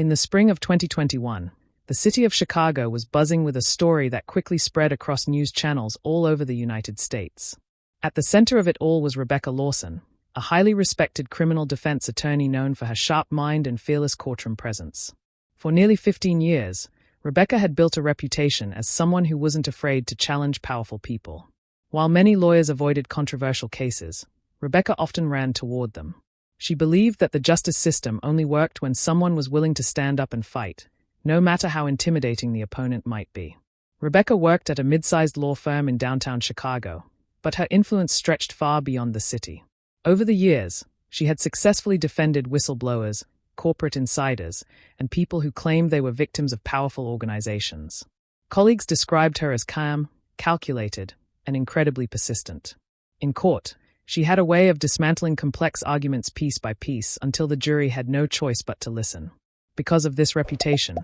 In the spring of 2021, the city of Chicago was buzzing with a story that quickly spread across news channels all over the United States. At the center of it all was Rebecca Lawson, a highly respected criminal defense attorney known for her sharp mind and fearless courtroom presence. For nearly 15 years, Rebecca had built a reputation as someone who wasn't afraid to challenge powerful people. While many lawyers avoided controversial cases, Rebecca often ran toward them. She believed that the justice system only worked when someone was willing to stand up and fight, no matter how intimidating the opponent might be. Rebecca worked at a mid-sized law firm in downtown Chicago, but her influence stretched far beyond the city. Over the years, she had successfully defended whistleblowers, corporate insiders, and people who claimed they were victims of powerful organizations. Colleagues described her as calm, calculated, and incredibly persistent. In court, she had a way of dismantling complex arguments piece by piece until the jury had no choice but to listen. Because of this reputation,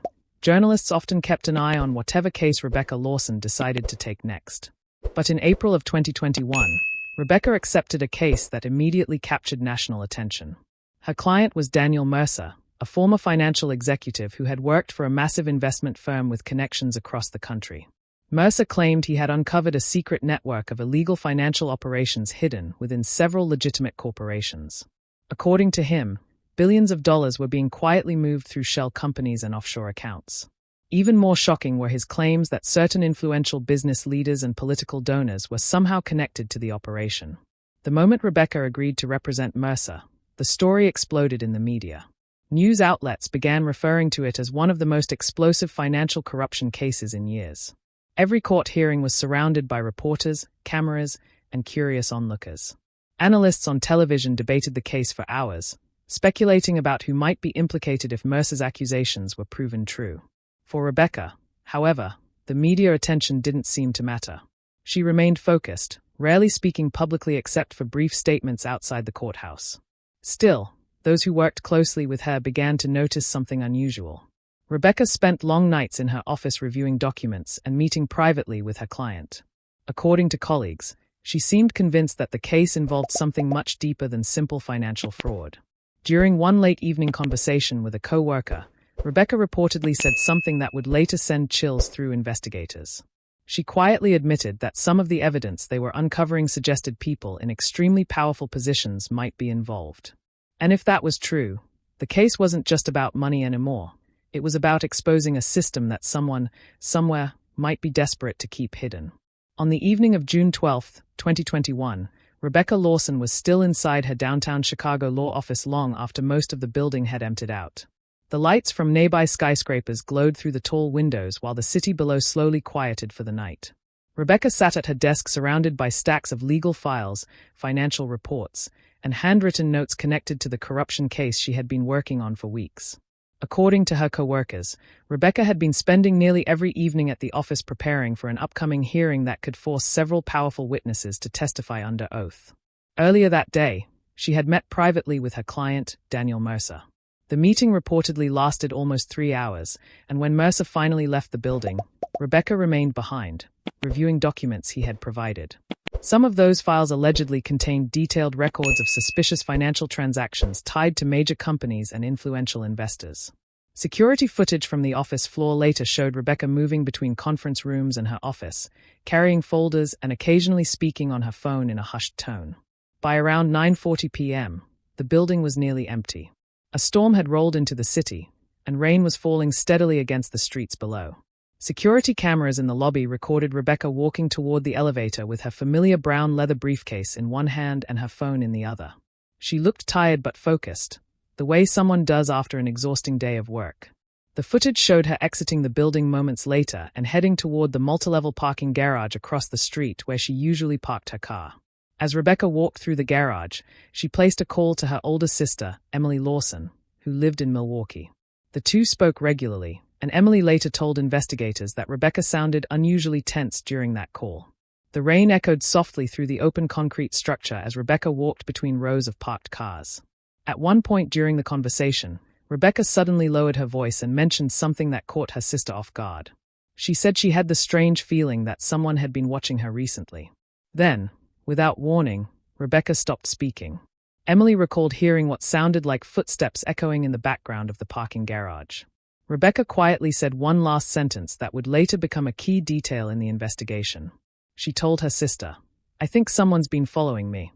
journalists often kept an eye on whatever case Rebecca Lawson decided to take next. But in April of 2021, Rebecca accepted a case that immediately captured national attention. Her client was Daniel Mercer, a former financial executive who had worked for a massive investment firm with connections across the country. Mercer claimed he had uncovered a secret network of illegal financial operations hidden within several legitimate corporations. According to him, billions of dollars were being quietly moved through shell companies and offshore accounts. Even more shocking were his claims that certain influential business leaders and political donors were somehow connected to the operation. The moment Rebecca agreed to represent Mercer, the story exploded in the media. News outlets began referring to it as one of the most explosive financial corruption cases in years. Every court hearing was surrounded by reporters, cameras, and curious onlookers. Analysts on television debated the case for hours, speculating about who might be implicated if Mercer's accusations were proven true. For Rebecca, however, the media attention didn't seem to matter. She remained focused, rarely speaking publicly except for brief statements outside the courthouse. Still, those who worked closely with her began to notice something unusual. Rebecca spent long nights in her office reviewing documents and meeting privately with her client. According to colleagues, she seemed convinced that the case involved something much deeper than simple financial fraud. During one late evening conversation with a co-worker, Rebecca reportedly said something that would later send chills through investigators. She quietly admitted that some of the evidence they were uncovering suggested people in extremely powerful positions might be involved. And if that was true, the case wasn't just about money anymore. It was about exposing a system that someone, somewhere, might be desperate to keep hidden. On the evening of June 12, 2021, Rebecca Lawson was still inside her downtown Chicago law office long after most of the building had emptied out. The lights from nearby skyscrapers glowed through the tall windows while the city below slowly quieted for the night. Rebecca sat at her desk surrounded by stacks of legal files, financial reports, and handwritten notes connected to the corruption case she had been working on for weeks. According to her co-workers, Rebecca had been spending nearly every evening at the office preparing for an upcoming hearing that could force several powerful witnesses to testify under oath. Earlier that day, she had met privately with her client, Daniel Mercer. The meeting reportedly lasted almost 3 hours, and when Mercer finally left the building, Rebecca remained behind, reviewing documents he had provided. Some of those files allegedly contained detailed records of suspicious financial transactions tied to major companies and influential investors. Security footage from the office floor later showed Rebecca moving between conference rooms and her office, carrying folders and occasionally speaking on her phone in a hushed tone. By around 9:40 p.m., the building was nearly empty. A storm had rolled into the city, and rain was falling steadily against the streets below. Security cameras in the lobby recorded Rebecca walking toward the elevator with her familiar brown leather briefcase in one hand and her phone in the other. She looked tired but focused, the way someone does after an exhausting day of work. The footage showed her exiting the building moments later and heading toward the multi-level parking garage across the street where she usually parked her car. As Rebecca walked through the garage, she placed a call to her older sister, Emily Lawson, who lived in Milwaukee. The two spoke regularly, and Emily later told investigators that Rebecca sounded unusually tense during that call. The rain echoed softly through the open concrete structure as Rebecca walked between rows of parked cars. At one point during the conversation, Rebecca suddenly lowered her voice and mentioned something that caught her sister off guard. She said she had the strange feeling that someone had been watching her recently. Then, without warning, Rebecca stopped speaking. Emily recalled hearing what sounded like footsteps echoing in the background of the parking garage. Rebecca quietly said one last sentence that would later become a key detail in the investigation. She told her sister, "I think someone's been following me."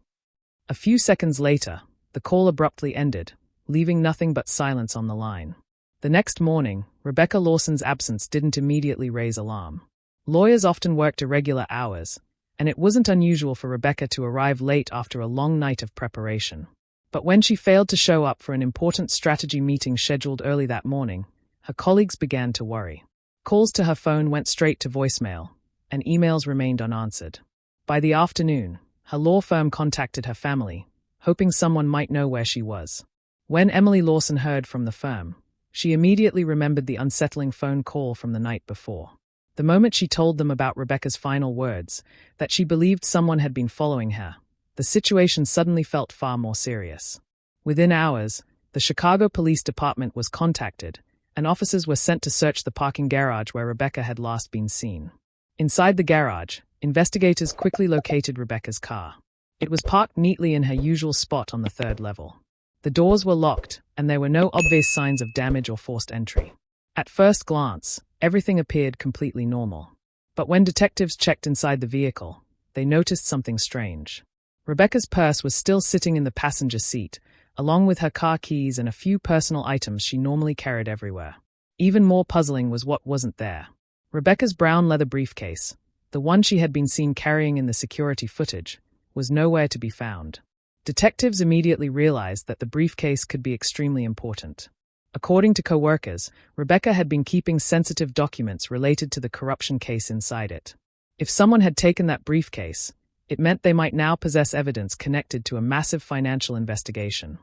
A few seconds later, the call abruptly ended, leaving nothing but silence on the line. The next morning, Rebecca Lawson's absence didn't immediately raise alarm. Lawyers often worked irregular hours, and it wasn't unusual for Rebecca to arrive late after a long night of preparation. But when she failed to show up for an important strategy meeting scheduled early that morning, her colleagues began to worry. Calls to her phone went straight to voicemail, and emails remained unanswered. By the afternoon, her law firm contacted her family, hoping someone might know where she was. When Emily Lawson heard from the firm, she immediately remembered the unsettling phone call from the night before. The moment she told them about Rebecca's final words, that she believed someone had been following her, the situation suddenly felt far more serious. Within hours, the Chicago Police Department was contacted, and officers were sent to search the parking garage where Rebecca had last been seen. Inside the garage, investigators quickly located Rebecca's car. It was parked neatly in her usual spot on the third level. The doors were locked, and there were no obvious signs of damage or forced entry. At first glance, everything appeared completely normal. But when detectives checked inside the vehicle, they noticed something strange. Rebecca's purse was still sitting in the passenger seat, along with her car keys and a few personal items she normally carried everywhere. Even more puzzling was what wasn't there. Rebecca's brown leather briefcase, the one she had been seen carrying in the security footage, was nowhere to be found. Detectives immediately realized that the briefcase could be extremely important. According to co-workers, Rebecca had been keeping sensitive documents related to the corruption case inside it. If someone had taken that briefcase, it meant they might now possess evidence connected to a massive financial investigation.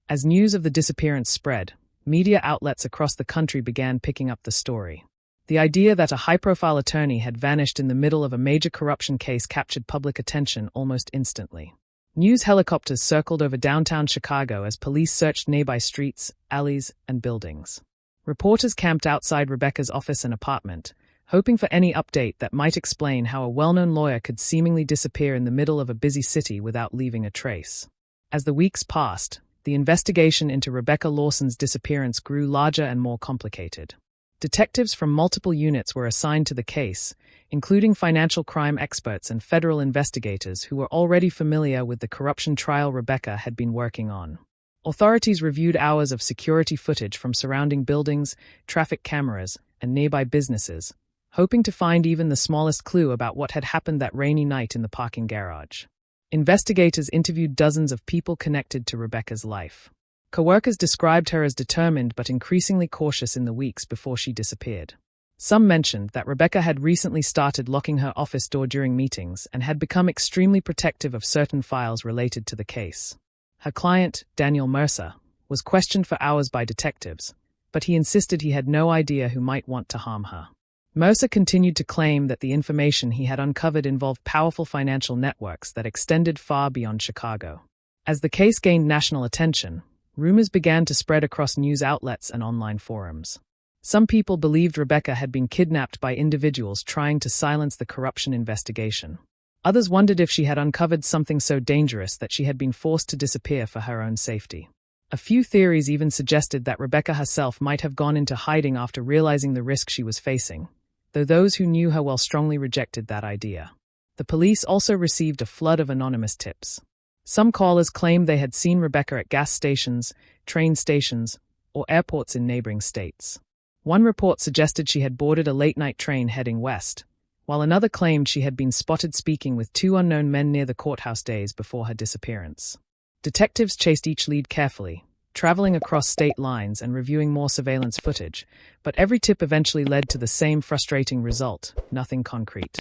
As news of the disappearance spread, media outlets across the country began picking up the story. The idea that a high-profile attorney had vanished in the middle of a major corruption case captured public attention almost instantly. News helicopters circled over downtown Chicago as police searched nearby streets, alleys, and buildings. Reporters camped outside Rebecca's office and apartment, hoping for any update that might explain how a well-known lawyer could seemingly disappear in the middle of a busy city without leaving a trace. As the weeks passed, the investigation into Rebecca Lawson's disappearance grew larger and more complicated. Detectives from multiple units were assigned to the case, including financial crime experts and federal investigators who were already familiar with the corruption trial Rebecca had been working on. Authorities reviewed hours of security footage from surrounding buildings, traffic cameras, and nearby businesses, hoping to find even the smallest clue about what had happened that rainy night in the parking garage. Investigators interviewed dozens of people connected to Rebecca's life. Coworkers described her as determined but increasingly cautious in the weeks before she disappeared. Some mentioned that Rebecca had recently started locking her office door during meetings and had become extremely protective of certain files related to the case. Her client, Daniel Mercer, was questioned for hours by detectives, but he insisted he had no idea who might want to harm her. Mercer continued to claim that the information he had uncovered involved powerful financial networks that extended far beyond Chicago. As the case gained national attention, rumors began to spread across news outlets and online forums. Some people believed Rebecca had been kidnapped by individuals trying to silence the corruption investigation. Others wondered if she had uncovered something so dangerous that she had been forced to disappear for her own safety. A few theories even suggested that Rebecca herself might have gone into hiding after realizing the risk she was facing, though those who knew her well strongly rejected that idea. The police also received a flood of anonymous tips. Some callers claimed they had seen Rebecca at gas stations, train stations, or airports in neighboring states. One report suggested she had boarded a late-night train heading west, while another claimed she had been spotted speaking with two unknown men near the courthouse days before her disappearance. Detectives chased each lead carefully, traveling across state lines and reviewing more surveillance footage, but every tip eventually led to the same frustrating result: nothing concrete.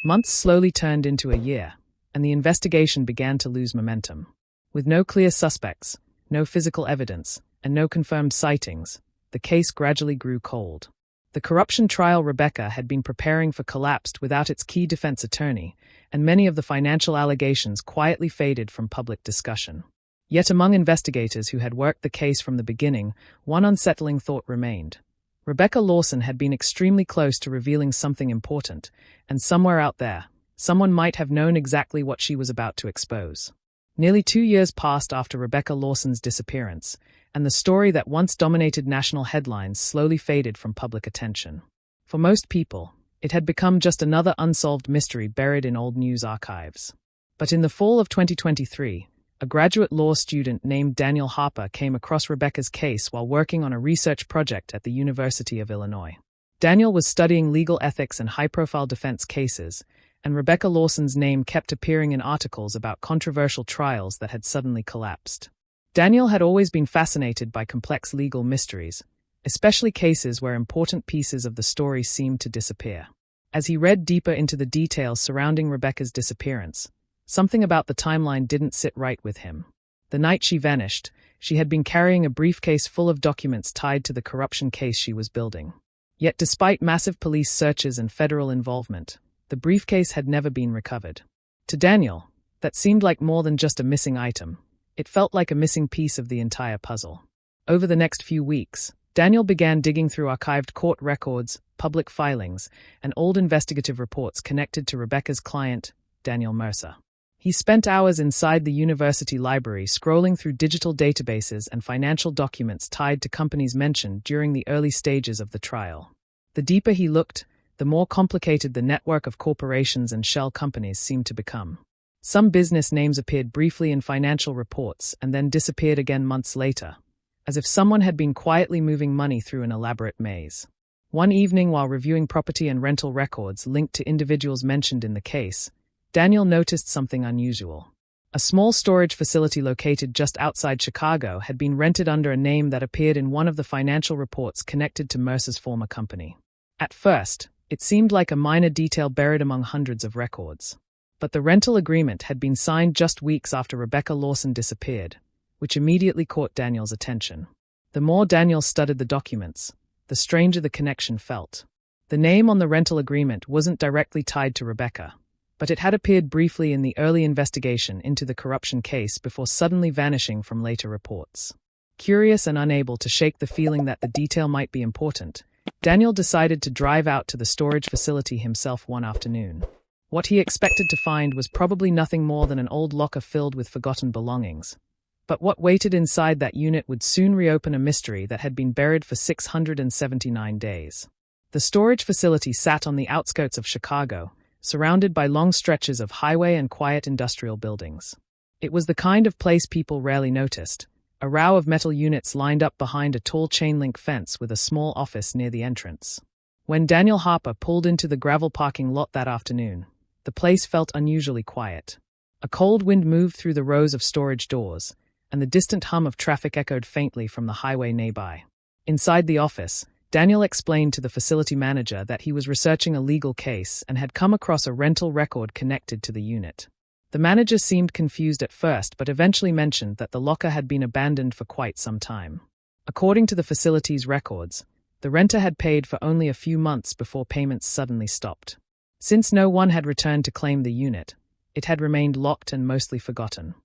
Months slowly turned into a year, and the investigation began to lose momentum. With no clear suspects, no physical evidence, and no confirmed sightings, the case gradually grew cold. The corruption trial Rebecca had been preparing for collapsed without its key defense attorney, and many of the financial allegations quietly faded from public discussion. Yet among investigators who had worked the case from the beginning, one unsettling thought remained. Rebecca Lawson had been extremely close to revealing something important, and somewhere out there, someone might have known exactly what she was about to expose. Nearly 2 years passed after Rebecca Lawson's disappearance, and the story that once dominated national headlines slowly faded from public attention. For most people, it had become just another unsolved mystery buried in old news archives. But in the fall of 2023, a graduate law student named Daniel Harper came across Rebecca's case while working on a research project at the University of Illinois. Daniel was studying legal ethics and high-profile defense cases, and Rebecca Lawson's name kept appearing in articles about controversial trials that had suddenly collapsed. Daniel had always been fascinated by complex legal mysteries, especially cases where important pieces of the story seemed to disappear. As he read deeper into the details surrounding Rebecca's disappearance, something about the timeline didn't sit right with him. The night she vanished, she had been carrying a briefcase full of documents tied to the corruption case she was building. Yet despite massive police searches and federal involvement, the briefcase had never been recovered. To Daniel, that seemed like more than just a missing item. It felt like a missing piece of the entire puzzle. Over the next few weeks, Daniel began digging through archived court records, public filings, and old investigative reports connected to Rebecca's client, Daniel Mercer. He spent hours inside the university library scrolling through digital databases and financial documents tied to companies mentioned during the early stages of the trial. The deeper he looked, the more complicated the network of corporations and shell companies seemed to become. Some business names appeared briefly in financial reports and then disappeared again months later, as if someone had been quietly moving money through an elaborate maze. One evening, while reviewing property and rental records linked to individuals mentioned in the case, Daniel noticed something unusual. A small storage facility located just outside Chicago had been rented under a name that appeared in one of the financial reports connected to Mercer's former company. At first, it seemed like a minor detail buried among hundreds of records. But the rental agreement had been signed just weeks after Rebecca Lawson disappeared, which immediately caught Daniel's attention. The more Daniel studied the documents, the stranger the connection felt. The name on the rental agreement wasn't directly tied to Rebecca, but it had appeared briefly in the early investigation into the corruption case before suddenly vanishing from later reports. Curious and unable to shake the feeling that the detail might be important, Daniel decided to drive out to the storage facility himself one afternoon. What he expected to find was probably nothing more than an old locker filled with forgotten belongings. But what waited inside that unit would soon reopen a mystery that had been buried for 679 days. The storage facility sat on the outskirts of Chicago, surrounded by long stretches of highway and quiet industrial buildings. It was the kind of place people rarely noticed, a row of metal units lined up behind a tall chain-link fence with a small office near the entrance. When Daniel Harper pulled into the gravel parking lot that afternoon, the place felt unusually quiet. A cold wind moved through the rows of storage doors, and the distant hum of traffic echoed faintly from the highway nearby. Inside the office, Daniel explained to the facility manager that he was researching a legal case and had come across a rental record connected to the unit. The manager seemed confused at first but eventually mentioned that the locker had been abandoned for quite some time. According to the facility's records, the renter had paid for only a few months before payments suddenly stopped. Since no one had returned to claim the unit, it had remained locked and mostly forgotten.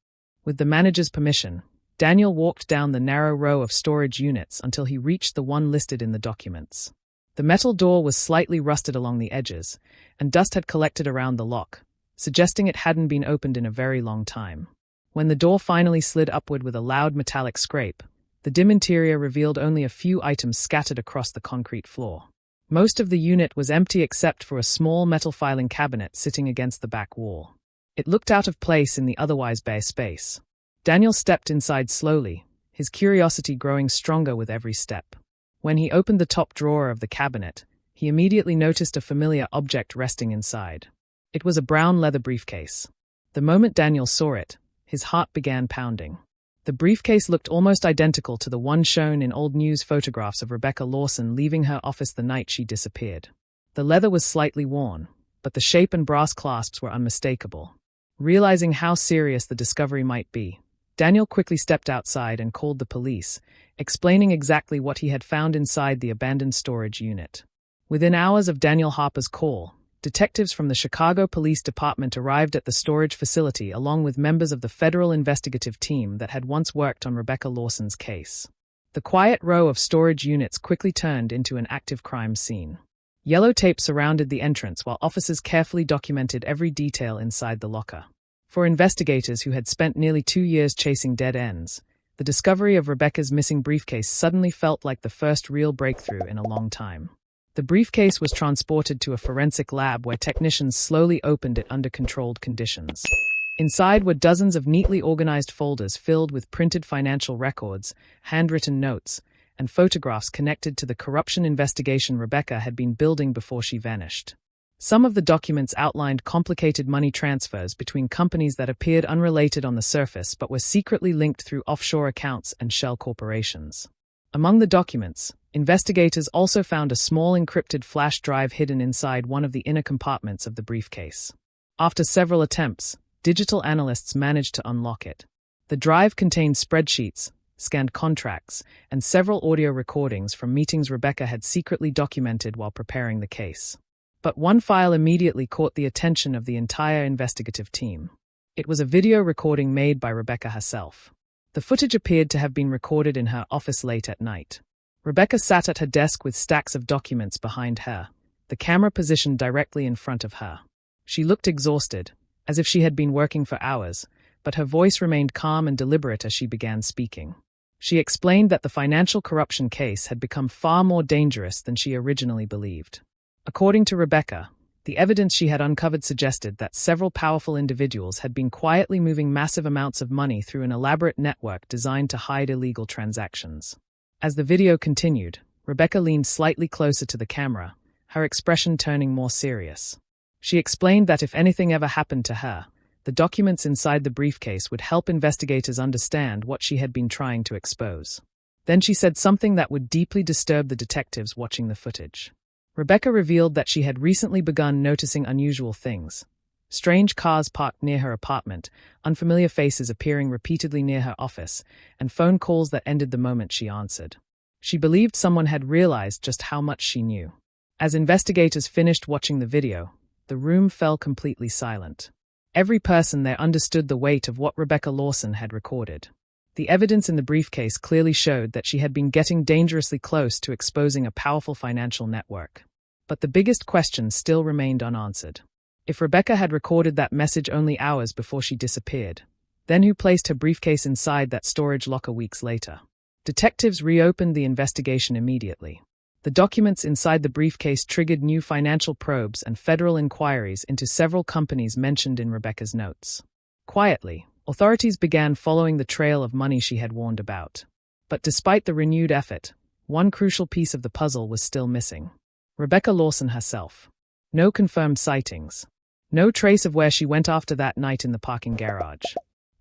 With the manager's permission, Daniel walked down the narrow row of storage units until he reached the one listed in the documents. The metal door was slightly rusted along the edges, and dust had collected around the lock, suggesting it hadn't been opened in a very long time. When the door finally slid upward with a loud metallic scrape, the dim interior revealed only a few items scattered across the concrete floor. Most of the unit was empty except for a small metal filing cabinet sitting against the back wall. It looked out of place in the otherwise bare space. Daniel stepped inside slowly, his curiosity growing stronger with every step. When he opened the top drawer of the cabinet, he immediately noticed a familiar object resting inside. It was a brown leather briefcase. The moment Daniel saw it, his heart began pounding. The briefcase looked almost identical to the one shown in old news photographs of Rebecca Lawson leaving her office the night she disappeared. The leather was slightly worn, but the shape and brass clasps were unmistakable. Realizing how serious the discovery might be, Daniel quickly stepped outside and called the police, explaining exactly what he had found inside the abandoned storage unit. Within hours of Daniel Harper's call, detectives from the Chicago Police Department arrived at the storage facility along with members of the federal investigative team that had once worked on Rebecca Lawson's case. The quiet row of storage units quickly turned into an active crime scene. Yellow tape surrounded the entrance while officers carefully documented every detail inside the locker. For investigators who had spent nearly 2 years chasing dead ends, the discovery of Rebecca's missing briefcase suddenly felt like the first real breakthrough in a long time. The briefcase was transported to a forensic lab where technicians slowly opened it under controlled conditions. Inside were dozens of neatly organized folders filled with printed financial records, handwritten notes, and photographs connected to the corruption investigation Rebecca had been building before she vanished. Some of the documents outlined complicated money transfers between companies that appeared unrelated on the surface but were secretly linked through offshore accounts and shell corporations. Among the documents, investigators also found a small encrypted flash drive hidden inside one of the inner compartments of the briefcase. After several attempts, digital analysts managed to unlock it. The drive contained spreadsheets, scanned contracts, and several audio recordings from meetings Rebecca had secretly documented while preparing the case. But one file immediately caught the attention of the entire investigative team. It was a video recording made by Rebecca herself. The footage appeared to have been recorded in her office late at night. Rebecca sat at her desk with stacks of documents behind her, the camera positioned directly in front of her. She looked exhausted, as if she had been working for hours, but her voice remained calm and deliberate as she began speaking. She explained that the financial corruption case had become far more dangerous than she originally believed. According to Rebecca, the evidence she had uncovered suggested that several powerful individuals had been quietly moving massive amounts of money through an elaborate network designed to hide illegal transactions. As the video continued, Rebecca leaned slightly closer to the camera, her expression turning more serious. She explained that if anything ever happened to her, the documents inside the briefcase would help investigators understand what she had been trying to expose. Then she said something that would deeply disturb the detectives watching the footage. Rebecca revealed that she had recently begun noticing unusual things. Strange cars parked near her apartment, unfamiliar faces appearing repeatedly near her office, and phone calls that ended the moment she answered. She believed someone had realized just how much she knew. As investigators finished watching the video, the room fell completely silent. Every person there understood the weight of what Rebecca Lawson had recorded. The evidence in the briefcase clearly showed that she had been getting dangerously close to exposing a powerful financial network. But the biggest question still remained unanswered. If Rebecca had recorded that message only hours before she disappeared, then who placed her briefcase inside that storage locker weeks later? Detectives reopened the investigation immediately. The documents inside the briefcase triggered new financial probes and federal inquiries into several companies mentioned in Rebecca's notes. Quietly, authorities began following the trail of money she had warned about. But despite the renewed effort, one crucial piece of the puzzle was still missing. Rebecca Lawson herself. No confirmed sightings. No trace of where she went after that night in the parking garage.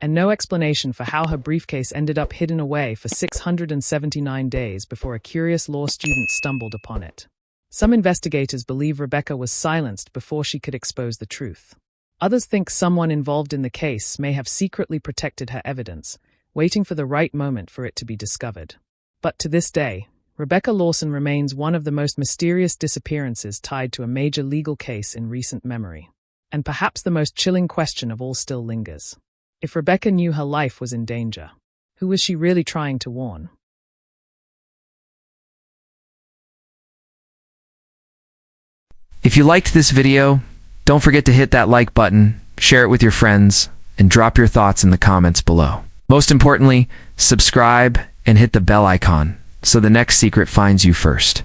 And no explanation for how her briefcase ended up hidden away for 679 days before a curious law student stumbled upon it. Some investigators believe Rebecca was silenced before she could expose the truth. Others think someone involved in the case may have secretly protected her evidence, waiting for the right moment for it to be discovered. But to this day, Rebecca Lawson remains one of the most mysterious disappearances tied to a major legal case in recent memory. And perhaps the most chilling question of all still lingers. If Rebecca knew her life was in danger, who was she really trying to warn? If you liked this video, don't forget to hit that like button, share it with your friends, and drop your thoughts in the comments below. Most importantly, subscribe and hit the bell icon so the next secret finds you first.